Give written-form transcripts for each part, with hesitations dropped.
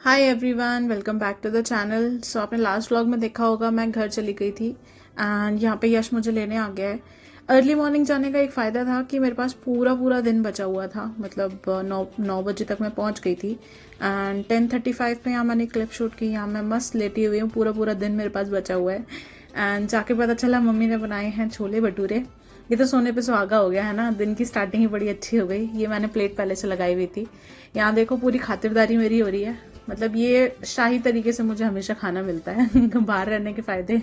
Hi everyone, welcome back to the channel. So आपने last vlog में देखा होगा मैं घर चली गई थी एंड यहाँ पे यश मुझे लेने आ गया है। अर्ली मॉर्निंग जाने का एक फ़ायदा था कि मेरे पास पूरा पूरा दिन बचा हुआ था, मतलब 9 बजे तक मैं पहुँच गई थी एंड 10:35 पे यहाँ मैंने क्लिप शूट की। यहाँ मैं मस्त लेटी हुई हूँ, पूरा पूरा दिन मेरे पास बचा हुआ है एंड जाके पता चला मम्मी ने बनाए हैं छोले भटूरे। ये तो सोने पे सुहागा हो गया है ना, दिन की स्टार्टिंग ही बड़ी अच्छी हो गई। ये मैंने प्लेट पहले से लगाई हुई थी। यहाँ देखो पूरी खातिरदारी मेरी हो रही है, मतलब ये शाही तरीके से मुझे हमेशा खाना मिलता है बाहर रहने के फायदे।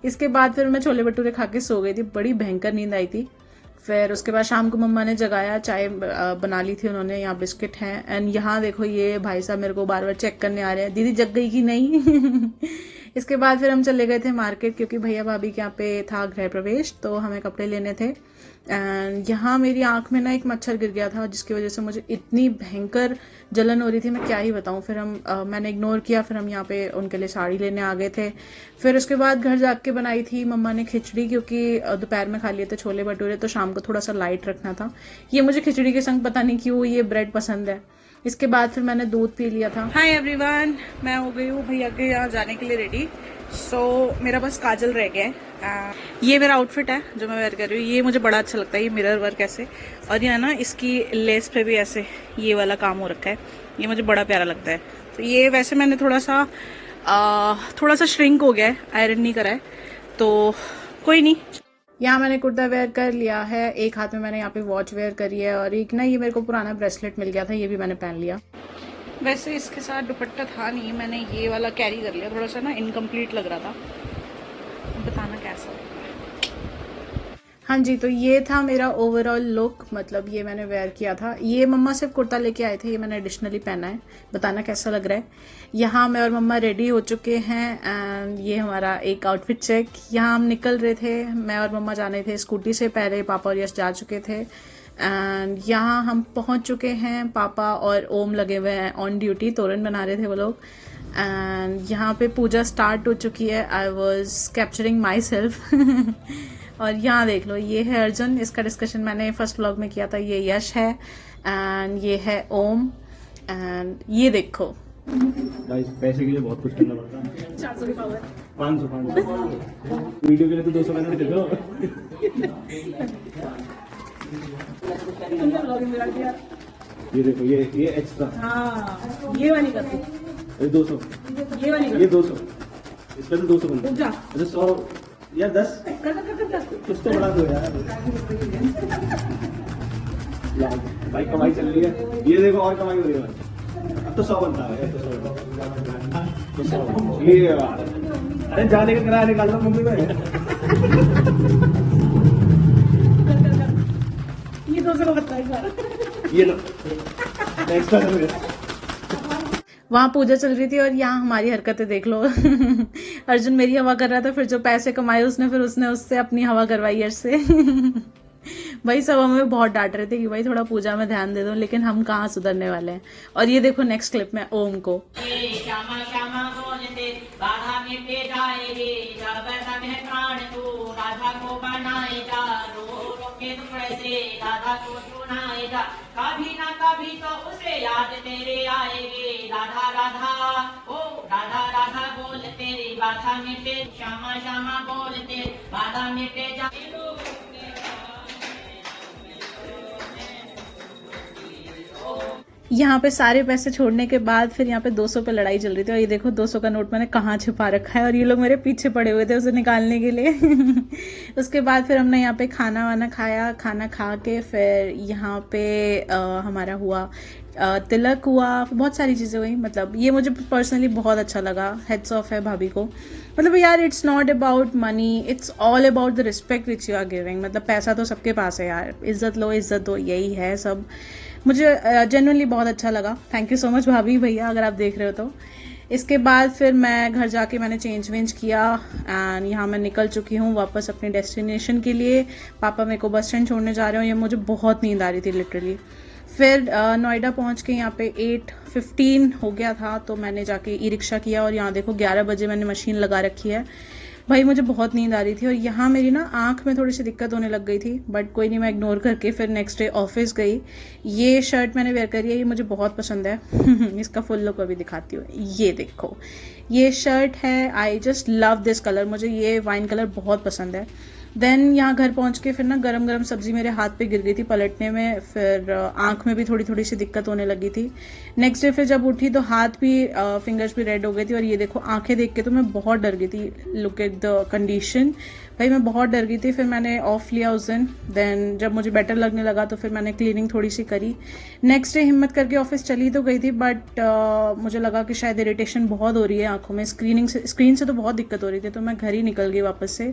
इसके बाद फिर मैं छोले भटूरे खा के सो गई थी, बड़ी भयंकर नींद आई थी। फिर उसके बाद शाम को मम्मा ने जगाया, चाय बना ली थी उन्होंने, यहाँ बिस्किट हैं एंड यहाँ देखो ये भाई साहब मेरे को बार बार चेक करने आ रहे हैं, दीदी जग गई कि नहीं। इसके बाद फिर हम चले गए थे मार्केट, क्योंकि भैया भाभी के यहाँ पे था गृह प्रवेश, तो हमें कपड़े लेने थे। एंड यहाँ मेरी आंख में ना एक मच्छर गिर गया था, जिसकी वजह से मुझे इतनी भयंकर जलन हो रही थी, मैं क्या ही बताऊँ। फिर मैंने इग्नोर किया, फिर हम यहाँ पे उनके लिए साड़ी लेने आ गए थे। फिर उसके बाद घर जाके बनाई थी मम्मा ने खिचड़ी, क्योंकि दोपहर में खा लिए थे छोले भटूरे, तो शाम को थोड़ा सा लाइट रखना था। ये मुझे खिचड़ी के संग पता नहीं क्यों ये ब्रेड पसंद है। इसके बाद फिर मैंने दूध पी लिया था। हाय एवरीवन, मैं हो गई हूँ भैया के यहाँ जाने के लिए रेडी। मेरा बस काजल रह गया है। ये मेरा आउटफिट है जो मैं वेयर कर रही हूँ, ये मुझे बड़ा अच्छा लगता है, ये मिरर वर्क ऐसे, और ये ना इसकी लेस पे भी ऐसे ये वाला काम हो रखा है, ये मुझे बड़ा प्यारा लगता है। तो ये वैसे मैंने थोड़ा सा श्रिंक हो गया है, आयरन नहीं करा है, तो कोई नहीं। यहाँ मैंने कुर्ता वेयर कर लिया है, एक हाथ में मैंने यहाँ पे वॉच वेयर करी है, और एक ना ये मेरे को पुराना ब्रेसलेट मिल गया था, ये भी मैंने पहन लिया। वैसे इसके साथ दुपट्टा था नहीं, मैंने ये वाला कैरी कर लिया, थोड़ा सा ना इनकम्प्लीट लग रहा था। बताना कैसा। हाँ जी, तो ये था मेरा ओवरऑल लुक, मतलब ये मैंने वेयर किया था। ये मम्मा सिर्फ कुर्ता लेके आए थे, ये मैंने एडिशनली पहना है। बताना कैसा लग रहा है। यहाँ मैं और मम्मा रेडी हो चुके हैं एंड ये हमारा एक आउटफिट चेक। यहाँ हम निकल रहे थे, मैं और मम्मा जाने थे स्कूटी से, पहले पापा और यश जा चुके थे एंड यहाँ हम पहुँच चुके हैं। पापा और ओम लगे हुए हैं ऑन ड्यूटी, तोरन बना रहे थे वो लोग। एंड यहाँ पे पूजा स्टार्ट हो चुकी है, I was capturing my self. और यहाँ देख लो, ये है अर्जुन, इसका डिस्कशन मैंने फर्स्ट व्लॉग में किया था। ये यश है एंड ये है ओम एंड ये देखो। पैसे के लिए बहुत कुछ करना पड़ता है। 400 की पावर, 500 वीडियो के लिए तो 200 मैंने दे दो। ये देखो, ये एक्स्ट्रा, हाँ ये वाली कर दो, ये 200, ये वाली ये 200, इसका तो 200 बनता है। अच्छा 100 या 10 कुछ तो बढ़ा दो यार। भाई कमाई चल रही है, ये देखो और कमाई हो रही है। अब तो 100 बनता है, तो 100 ये अरे जाने का किराया निकाल लो मम्मी में। ये 200 का बनता है। ये लो एक्स्ट्रा कर दे। वहाँ पूजा चल रही थी और यहाँ हमारी हरकतें देख लो। अर्जुन मेरी हवा कर रहा था, फिर जो पैसे कमाए उसने उससे अपनी हवा करवाई यश से। भाई सब हमें बहुत डांट रहे थे कि भाई थोड़ा पूजा में ध्यान दे दो, लेकिन हम कहाँ सुधरने वाले हैं। और ये देखो नेक्स्ट क्लिप में ओम को। श्यामा श्यामा बोलते राधा मिटे जाएगी, जब तक है प्राण तू राधा को बनाए जा, रो रो के टुकड़े से राधा को सुनाए जा, कभी ना कभी तो उसे याद तेरे आएगी। राधा राधा ओ राधा राधा बोल तेरी बाधा मिटे, श्यामा श्यामा बोलते बाधा मिटे जा। यहाँ पे सारे पैसे छोड़ने के बाद फिर यहाँ पे 200 पे लड़ाई चल रही थी, और ये देखो 200 का नोट मैंने कहाँ छिपा रखा है, और ये लोग मेरे पीछे पड़े हुए थे उसे निकालने के लिए। उसके बाद फिर हमने यहाँ पे खाना वाना खाया, खाना खा के फिर यहाँ पे हमारा हुआ तिलक हुआ, बहुत सारी चीज़ें हुई। मतलब ये मुझे पर्सनली बहुत अच्छा लगा, हेड्स ऑफ है भाभी को। मतलब यार it's not about money, it's all about the respect which you are giving. मतलब पैसा तो सबके पास है यार, इज्जत लो इज्जत दो, यही है सब। मुझे जेन्युइनली बहुत अच्छा लगा। थैंक यू सो मच भाभी भैया, अगर आप देख रहे हो तो। इसके बाद फिर मैं घर जाके मैंने चेंज वेंज किया एंड यहाँ मैं निकल चुकी हूँ वापस अपने डेस्टिनेशन के लिए। पापा मेरे को बस स्टैंड छोड़ने जा रहे हो, ये मुझे बहुत नींद आ रही थी लिटरली। फिर नोएडा पहुँच के यहाँ पे 8:15 हो गया था, तो मैंने जाके ई रिक्शा किया, और यहाँ देखो 11 बजे मैंने मशीन लगा रखी है। भाई मुझे बहुत नींद आ रही थी और यहाँ मेरी ना आँख में थोड़ी सी दिक्कत होने लग गई थी, बट कोई नहीं, मैं इग्नोर करके फिर नेक्स्ट डे ऑफिस गई। ये शर्ट मैंने वेयर करी है, ये मुझे बहुत पसंद है। इसका फुल लुक अभी दिखाती हूँ। ये देखो, ये शर्ट है, I just love this colour, मुझे ये वाइन कलर बहुत पसंद है। देन यहाँ घर पहुँच के फिर ना गरम गरम सब्जी मेरे हाथ पे गिर गई थी पलटने में, फिर आँख में भी थोड़ी थोड़ी सी दिक्कत होने लगी थी। नेक्स्ट डे फिर जब उठी तो हाथ भी फिंगर्स भी रेड हो गई थी, और ये देखो आंखें देख के तो मैं बहुत डर गई थी। लुक एट द कंडीशन, भाई मैं बहुत डर गई थी। फिर मैंने ऑफ लिया उस दिन। देन जब मुझे बेटर लगने लगा तो फिर मैंने क्लीनिंग थोड़ी सी करी। नेक्स्ट डे हिम्मत करके ऑफिस चली तो गई थी, बट मुझे लगा कि शायद इरिटेशन बहुत हो रही है आंखों में, स्क्रीन से तो बहुत दिक्कत हो रही थी, तो मैं घर ही निकल गई वापस से।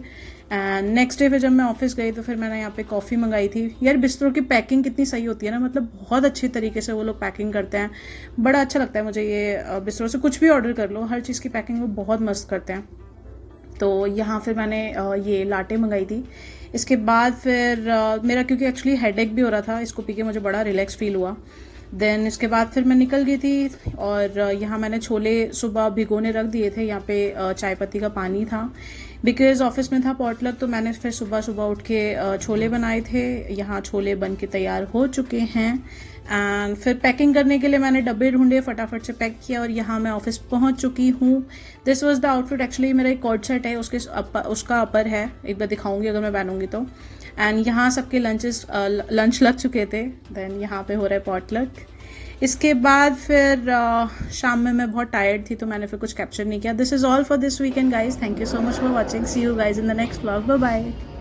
एंड नेक्स्ट डे फिर जब मैं ऑफिस गई तो फिर मैंने यहाँ पे कॉफ़ी मंगाई थी। यार बिस्तरों की पैकिंग कितनी सही होती है ना, मतलब बहुत अच्छी तरीके से वो लोग पैकिंग करते हैं, बड़ा अच्छा लगता है मुझे। ये बिस्तरों से कुछ भी ऑर्डर कर लो, हर चीज़ की पैकिंग वो बहुत मस्त करते हैं। तो यहाँ फिर मैंने ये लाटे मंगाई थी। इसके बाद फिर मेरा क्योंकि एक्चुअली हेडेक भी हो रहा था, इसको पी के मुझे बड़ा रिलैक्स फील हुआ। देन इसके बाद फिर मैं निकल गई थी, और यहाँ मैंने छोले सुबह भिगोने रख दिए थे। यहाँ पे चाय पत्ती का पानी था, बिकॉज ऑफिस में था पॉटलक, तो मैंने फिर सुबह सुबह उठ के छोले बनाए थे। यहाँ छोले बन के तैयार हो चुके हैं। एंड फिर पैकिंग करने के लिए मैंने डब्बे ढूंढे, फटाफट से पैक किया, और यहाँ मैं ऑफिस पहुँच चुकी हूँ। This was the outfit. Actually मेरा एक कोट सेट है, उसका अपर है, एक बार दिखाऊंगी अगर मैं पहनूंगी तो। एंड यहाँ सबके लंच लग चुके थे। देन यहाँ पे हो रहा है पॉटलक। इसके बाद फिर शाम में मैं बहुत टायर्ड थी, तो मैंने फिर कुछ कैप्चर नहीं किया। This is all for this weekend guys. Thank you so much for watching. See you guys in the next vlog. Bye bye.